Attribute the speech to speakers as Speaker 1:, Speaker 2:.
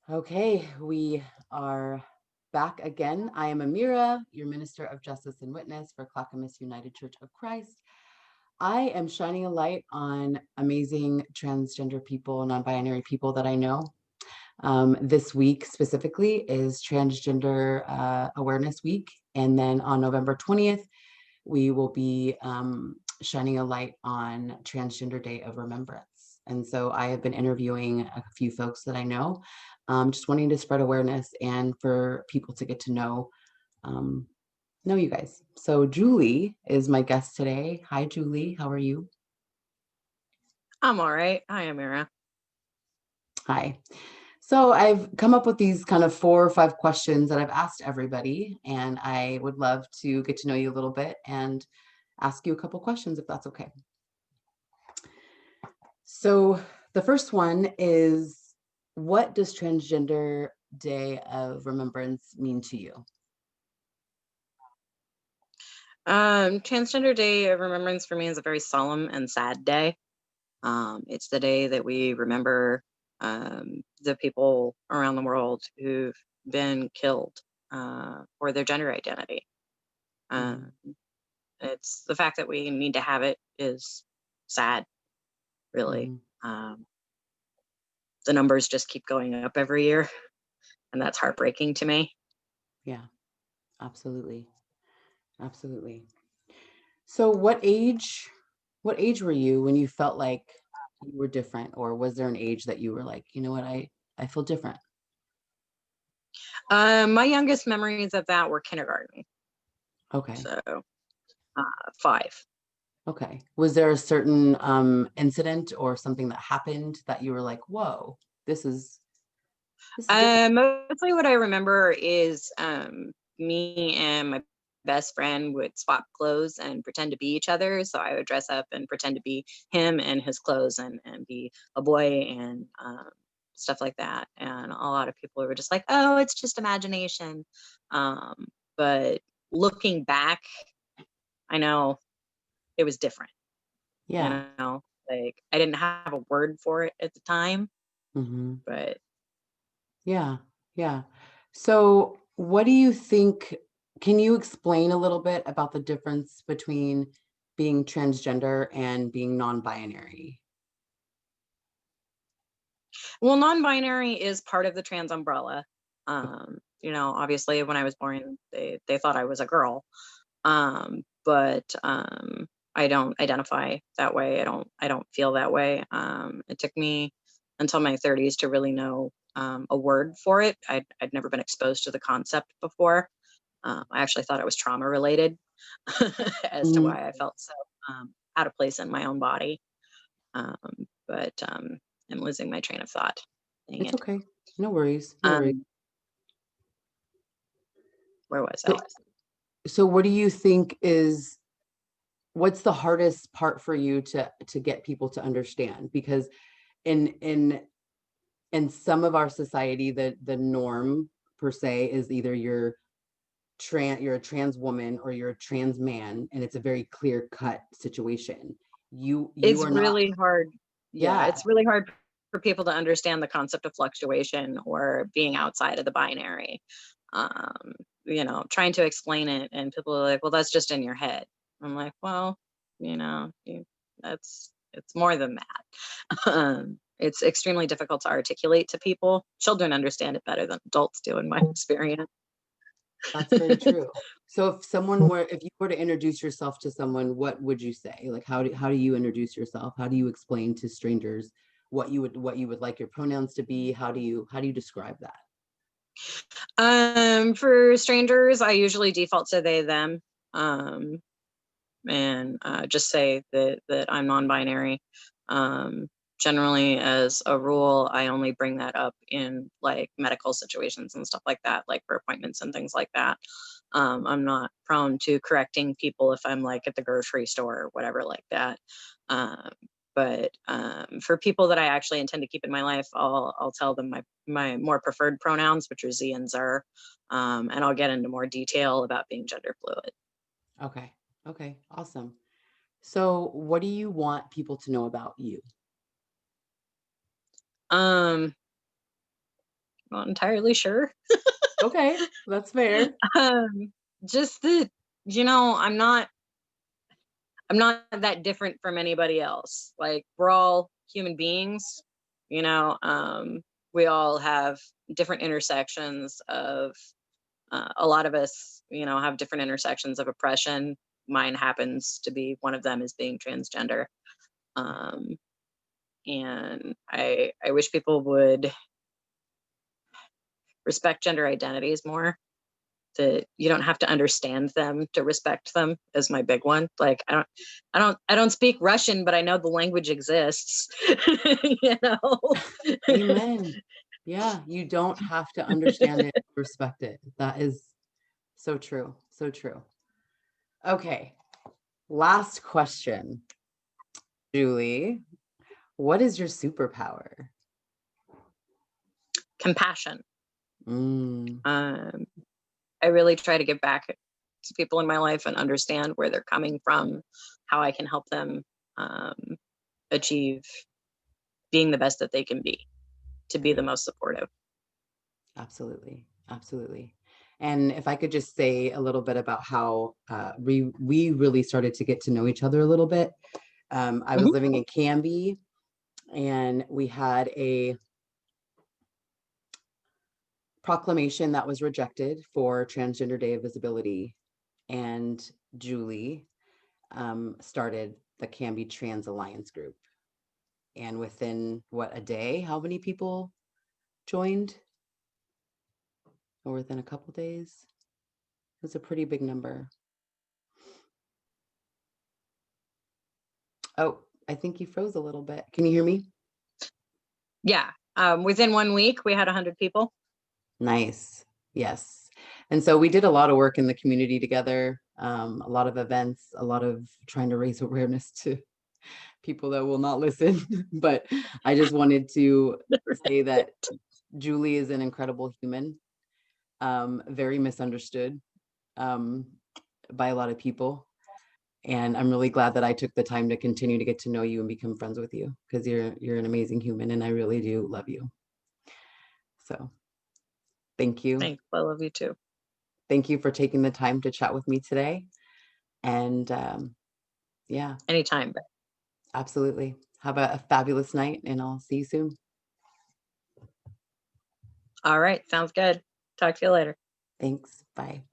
Speaker 1: Okay, we are back again. I am Amira, your Minister of Justice and Witness for Clackamas United Church of Christ. I am shining a light on amazing transgender people, non-binary people that I know. This week specifically is Transgender Awareness Week. And then on November 20th, we will be shining a light on Transgender Day of Remembrance. And so I have been interviewing a few folks that I know, just wanting to spread awareness and for people to get to um, know you guys. So Julie is my guest today. Hi, Julie. How are you?
Speaker 2: I'm all right. Hi, Amira.
Speaker 1: Hi. So I've come up with these kind of 4 or 5 questions that I've asked everybody, and I would love to get to know you a little bit and ask you a couple questions if that's okay. So the first one is, what does Transgender Day of Remembrance mean to you?
Speaker 2: Transgender Day of Remembrance for me is a very solemn and sad day. It's the day that we remember the people around the world who've been killed for their gender identity.
Speaker 1: Mhm.
Speaker 2: Um, it's the fact that we need to have it is sad, really.
Speaker 1: Mhm.
Speaker 2: Um, the numbers just keep going up every year, and that's heartbreaking to me.
Speaker 1: Yeah, absolutely. Absolutely. So what age were you when you felt like you were different, or was there an age that you were like, you know what, I feel different?
Speaker 2: My youngest memories of that were kindergarten,
Speaker 1: Okay.
Speaker 2: so 5.
Speaker 1: Okay. Was there a certain incident or something that happened that you were like, whoa, this is different?
Speaker 2: Mostly what I remember is me and my best friend would swap clothes and pretend to be each other. So I would dress up and pretend to be him and his clothes and be a boy and stuff like that. And a lot of people were just like, oh, it's just imagination. But looking back, I know it was different, you
Speaker 1: Yeah.
Speaker 2: know, like I didn't have a word for it at the time,
Speaker 1: Hmm.
Speaker 2: but
Speaker 1: Yeah. Yeah. So what do you think? Can you explain a little bit about the difference between being transgender and being non-binary?
Speaker 2: well, non-binary is part of the trans umbrella. Obviously when I was born, they thought I was a girl. But I don't identify that way. I don't feel that way. It took me until my 30s to really know a word for it. I'd never been exposed to the concept before. I actually thought it was trauma related as to
Speaker 1: Mhm.
Speaker 2: why I felt so out of place in my own body. But I'm losing my train of thought. Dang
Speaker 1: It's
Speaker 2: it.
Speaker 1: okay. No worries. No worries.
Speaker 2: Um, where was
Speaker 1: So,
Speaker 2: I?
Speaker 1: so what do you think is what's the hardest part for you to get people to understand? Because in in in some of our society, the norm per se is either you're a trans woman or you're a trans man, and it's a very clear cut situation. You
Speaker 2: It's
Speaker 1: are not.
Speaker 2: really hard. Yeah,
Speaker 1: Yeah.
Speaker 2: it's really hard for people to understand the concept of fluctuation or being outside of the binary. Um, trying to explain it, and people are like, "Well, that's just in your head." I'm like, "Well, it's more than that." It's extremely difficult to articulate to people. Children understand it better than adults do, in my experience.
Speaker 1: That's very true. So if you were to introduce yourself to someone, what would you say? Like how do you introduce yourself? How do you explain to strangers what you would like your pronouns to be? How do you describe that?
Speaker 2: For strangers, I usually default to they, them, um, and just say that I'm non-binary. Um, Generally, as a rule, I only bring that up in like medical situations and stuff like that, like for appointments and things like that. I'm not prone to correcting people if I'm like at the grocery store or whatever like that. Um, but for people that I actually intend to keep in my life, I'll tell them my more preferred pronouns, which are Z and Zer, and I'll get into more detail about being gender fluid.
Speaker 1: Okay. Okay. Awesome. So what do you want people to know about you?
Speaker 2: Um, not entirely sure.
Speaker 1: Okay, that's fair.
Speaker 2: Just that, I'm not that different from anybody else. Like, we're all human beings, you know. We all have different intersections of, a lot of us, have different intersections of oppression. Mine happens to be one of them, is being transgender. Um, and I wish people would respect gender identities more. That you don't have to understand them to respect them is my big one. Like, I don't speak Russian, but I know the language exists. you know.
Speaker 1: Amen. Yeah, you don't have to understand it, respect it. That is so true. So true. Okay. Last question. Julie, what is your superpower?
Speaker 2: Compassion.
Speaker 1: Mm,
Speaker 2: I really try to give back to people in my life and understand where they're coming from, how I can help them um, achieve being the best that they can be, to be the most supportive.
Speaker 1: absolutely. Absolutely. And if I could just say a little bit about how we really started to get to know each other a little bit. I was
Speaker 2: Mhm.
Speaker 1: living in Canby, and we had a proclamation that was rejected for Transgender Day of Visibility. And Julie started the Canby Trans Alliance group. And within a day, how many people joined? Or within a couple days? It was a pretty big number. Oh, I think you froze a little bit. Can you hear me?
Speaker 2: Yeah. Within 1 week, we had 100 people.
Speaker 1: Nice. Yes. And so we did a lot of work in the community together, a lot of events, a lot of trying to raise awareness to people that will not listen. But I just wanted to say that Julie is an incredible human, very misunderstood by a lot of people. And I'm really glad that I took the time to continue to get to know you and become friends with you, because you're an amazing human, and I really do love you. So thank you.
Speaker 2: Thanks. I love you too.
Speaker 1: Thank you for taking the time to chat with me today. And yeah,
Speaker 2: Anytime.
Speaker 1: absolutely. Have a fabulous night, and I'll see you soon.
Speaker 2: All right. Sounds good. Talk to you later.
Speaker 1: Thanks. Bye.